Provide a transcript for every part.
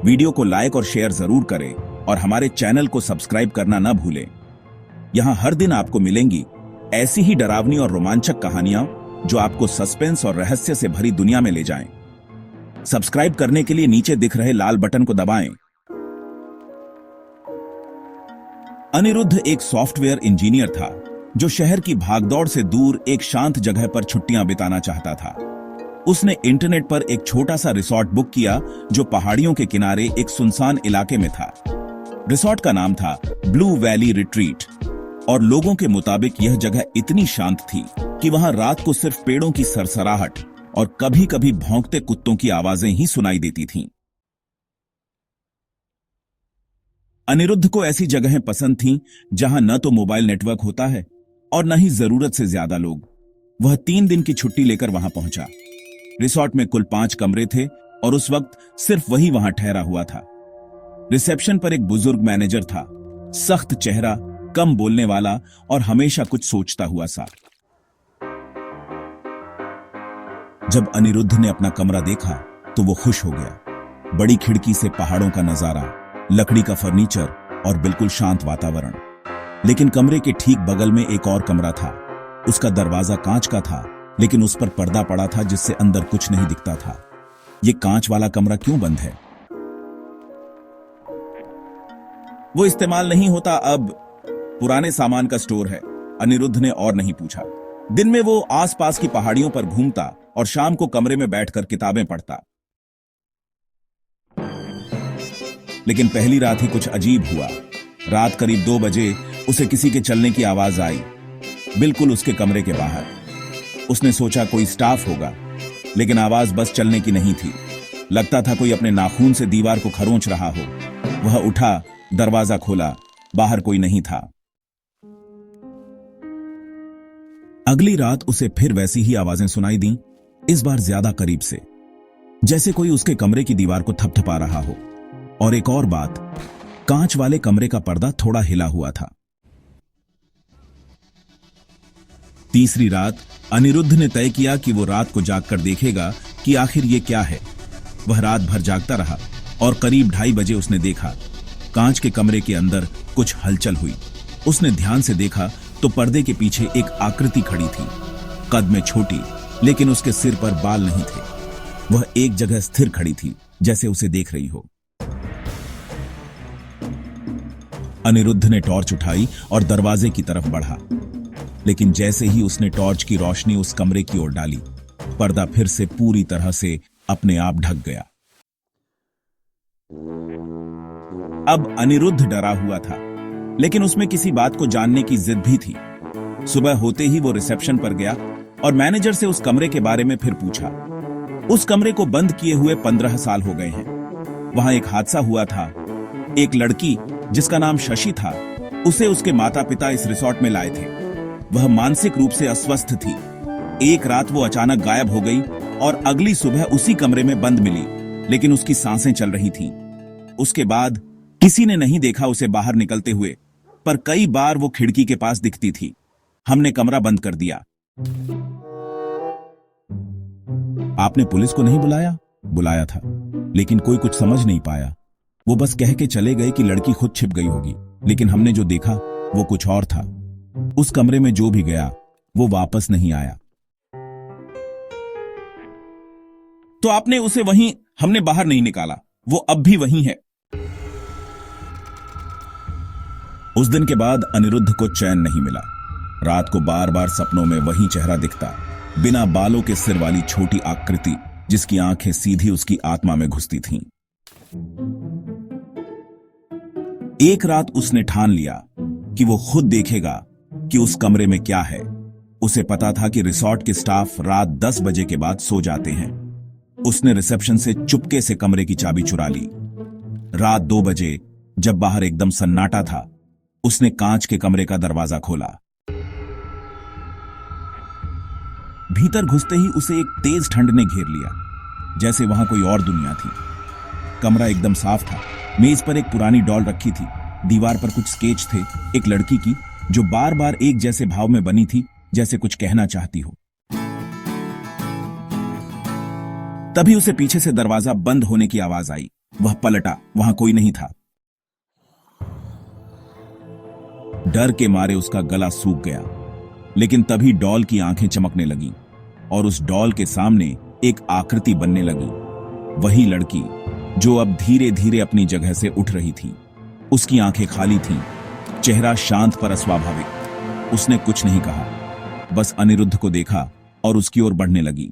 Video को like और share जरूर करें और हमारे चैनल को सब्सक्राइब करना न भूलें। यहाँ हर दिन आपको मिलेंगी ऐसी ही डरावनी और रोमांचक कहानियां जो आपको सस्पेंस और रहस्य से भरी दुनिया में ले जाएं। सब्सक्राइब करने के लिए नीचे दिख रहे लाल बटन को दबाएं। अनिरुद्ध एक सॉफ्टवेयर इंजीनियर था जो शहर की भागदौड़ से दूर एक शांत जगह पर छुट्टियां बिताना चाहता था। उसने इंटरनेट पर एक छोटा सा रिसॉर्ट बुक किया जो पहाड़ियों के किनारे एक सुनसान इलाके में था। रिसॉर्ट का नाम था ब्लू वैली रिट्रीट और लोगों के मुताबिक यह जगह इतनी शांत थी कि वहां रात को सिर्फ पेड़ों की सरसराहट और कभी कभी भौंकते कुत्तों की आवाजें ही सुनाई देती थीं। अनिरुद्ध को ऐसी जगहें पसंद थीं जहां न तो मोबाइल नेटवर्क होता है और न ही जरूरत से ज्यादा लोग। वह 3 दिन की छुट्टी लेकर वहां पहुंचा। रिसॉर्ट में कुल 5 कमरे थे और उस वक्त सिर्फ वही वहां ठहरा हुआ था। रिसेप्शन पर एक बुजुर्ग मैनेजर था, सख्त चेहरा, कम बोलने वाला और हमेशा कुछ सोचता हुआ सा। जब अनिरुद्ध ने अपना कमरा देखा तो वो खुश हो गया। बड़ी खिड़की से पहाड़ों का नजारा, लकड़ी का फर्नीचर और बिल्कुल शांत वातावरण। लेकिन कमरे के ठीक बगल में एक और कमरा था। उसका दरवाजा कांच का था, लेकिन उस पर पर्दा पड़ा था जिससे अंदर कुछ नहीं दिखता था। ये कांच वाला कमरा क्यों बंद है? वो इस्तेमाल नहीं होता, अब पुराने सामान का स्टोर है, अनिरुद्ध ने और नहीं पूछा। दिन में वो आसपास की पहाड़ियों पर घूमता और शाम को कमरे में बैठकर किताबें पढ़ता। लेकिन पहली रात ही कुछ अजीब हुआ। रात करीब 2 बजे उसे किसी के चलने की आवाज आई, बिल्कुल उसके कमरे के बाहर। उसने सोचा कोई स्टाफ होगा, लेकिन आवाज बस चलने की नहीं थी। लगता था कोई अपने नाखून से दीवार को खरोंच रहा हो। वह उठा, दरवाजा खोला, बाहर कोई नहीं था। अगली रात उसे फिर वैसी ही आवाजें सुनाई दी, इस बार ज्यादा करीब से, जैसे कोई उसके कमरे की दीवार को थपथपा रहा हो। और एक और बात, कांच वाले कमरे का पर्दा थोड़ा हिला हुआ था। तीसरी रात अनिरुद्ध ने तय किया कि वो रात को जागकर देखेगा कि आखिर ये क्या है। वह रात भर जागता रहा और करीब 2:30 बजे उसने देखा कांच के कमरे के अंदर कुछ हलचल हुई। उसने ध्यान से देखा तो पर्दे के पीछे एक आकृति खड़ी थी, कद में छोटी, लेकिन उसके सिर पर बाल नहीं थे। वह एक जगह स्थिर खड़ी थी, जैसे उसे देख रही हो। अनिरुद्ध ने टॉर्च उठाई और दरवाजे की तरफ बढ़ा, लेकिन जैसे ही उसने टॉर्च की रोशनी उस कमरे की ओर डाली, पर्दा फिर से पूरी तरह से अपने आप ढक गया। अब अनिरुद्ध डरा हुआ था, लेकिन उसमें किसी बात को जानने की जिद भी थी। सुबह होते ही वो रिसेप्शन पर गया और मैनेजर से उस कमरे के बारे में फिर पूछा। उस कमरे को बंद किए हुए 15 साल हो गए हैं। वहां एक हादसा हुआ था। एक लड़की जिसका नाम शशि था, उसे उसके माता पिता इस रिसॉर्ट में लाए थे। वह मानसिक रूप से अस्वस्थ थी। एक रात वो अचानक गायब हो गई और अगली सुबह उसी कमरे में बंद मिली, लेकिन उसकी सांसें चल रही थीं। उसके बाद किसी ने नहीं देखा उसे बाहर निकलते हुए, पर कई बार वो खिड़की के पास दिखती थी। हमने कमरा बंद कर दिया। आपने पुलिस को नहीं बुलाया? बुलाया था, लेकिन कोई कुछ समझ नहीं पाया। वो बस कह के चले गए कि लड़की खुद छिप गई होगी, लेकिन हमने जो देखा वो कुछ और था। उस कमरे में जो भी गया वो वापस नहीं आया। तो आपने उसे वहीं, हमने बाहर नहीं निकाला, वो अब भी वहीं है। उस दिन के बाद अनिरुद्ध को चैन नहीं मिला। रात को बार बार सपनों में वही चेहरा दिखता, बिना बालों के सिर वाली छोटी आकृति जिसकी आंखें सीधी उसकी आत्मा में घुसती थीं। एक रात उसने ठान लिया कि वो खुद देखेगा कि उस कमरे में क्या है। उसे पता था कि रिसॉर्ट के स्टाफ रात 10 बजे के बाद सो जाते हैं। उसने रिसेप्शन से चुपके से कमरे की चाबी चुरा ली। रात 2 बजे जब बाहर एकदम सन्नाटा था, उसने कांच के कमरे का दरवाजा खोला। भीतर घुसते ही उसे एक तेज ठंड ने घेर लिया, जैसे वहां कोई और दुनिया थी। कमरा एकदम साफ था। मेज पर एक पुरानी डॉल रखी थी। दीवार पर कुछ स्केच थे, एक लड़की की जो बार बार एक जैसे भाव में बनी थी, जैसे कुछ कहना चाहती हो। तभी उसे पीछे से दरवाजा बंद होने की आवाज आई। वह पलटा, वहां कोई नहीं था। डर के मारे उसका गला सूख गया, लेकिन तभी डॉल की आंखें चमकने लगीं और उस डॉल के सामने एक आकृति बनने लगी। वही लड़की जो अब धीरे धीरे अपनी जगह से उठ रही थी। उसकी आंखें खाली थीं, चेहरा शांत पर अस्वाभाविक। उसने कुछ नहीं कहा, बस अनिरुद्ध को देखा और उसकी ओर बढ़ने लगी।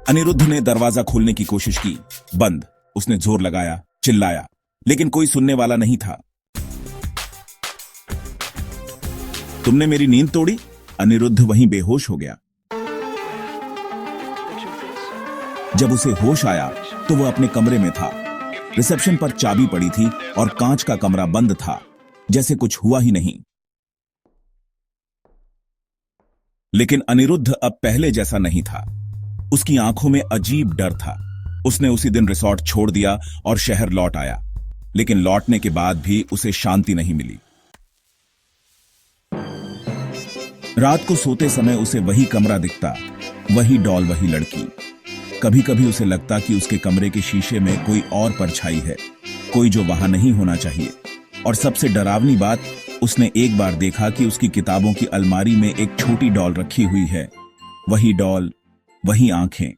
अनिरुद्ध ने दरवाजा खोलने की कोशिश की, बंद। उसने जोर लगाया, चिल्लाया, लेकिन कोई सुनने वाला नहीं था। तुमने मेरी नींद तोड़ी? अनिरुद्ध वहीं बेहोश हो गया। जब उसे होश आया तो वह अपने कमरे में था। रिसेप्शन पर चाबी पड़ी थी और कांच का कमरा बंद था, जैसे कुछ हुआ ही नहीं। लेकिन अनिरुद्ध अब पहले जैसा नहीं था। उसकी आंखों में अजीब डर था। उसने उसी दिन रिसॉर्ट छोड़ दिया और शहर लौट आया, लेकिन लौटने के बाद भी उसे शांति नहीं मिली। रात को सोते समय उसे वही कमरा दिखता, वही डॉल, वही लड़की। कभी कभी उसे लगता कि उसके कमरे के शीशे में कोई और परछाई है, कोई जो वहां नहीं होना चाहिए। और सबसे डरावनी बात, उसने एक बार देखा कि उसकी किताबों की अलमारी में एक छोटी डॉल रखी हुई है। वही डॉल, वही आंखें।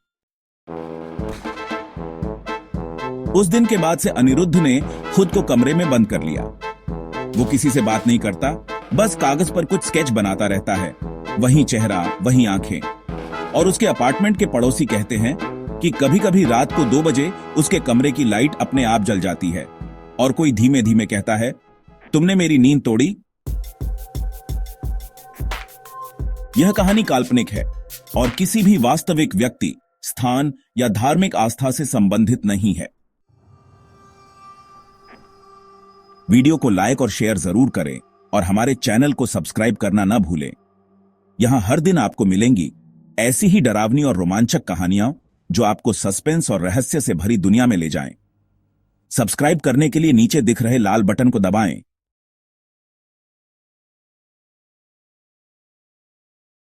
उस दिन के बाद से अनिरुद्ध ने खुद को कमरे में बंद कर लिया। वो किसी से बात नहीं करता, बस कागज पर कुछ स्केच बनाता रहता है। वही चेहरा, वही आंखें। और उसके अपार्टमेंट के पड़ोसी कहते हैं कि कभी कभी रात को 2 बजे उसके कमरे की लाइट अपने आप जल जाती है और कोई धीमे धीमे कहता है, तुमने मेरी नींद तोड़ी। यह कहानी काल्पनिक है और किसी भी वास्तविक व्यक्ति, स्थान या धार्मिक आस्था से संबंधित नहीं है। वीडियो को लाइक और शेयर जरूर करें और हमारे चैनल को सब्सक्राइब करना ना भूलें। यहां हर दिन आपको मिलेंगी ऐसी ही डरावनी और रोमांचक कहानियां जो आपको सस्पेंस और रहस्य से भरी दुनिया में ले जाएं। सब्सक्राइब करने के लिए नीचे दिख रहे लाल बटन को दबाएं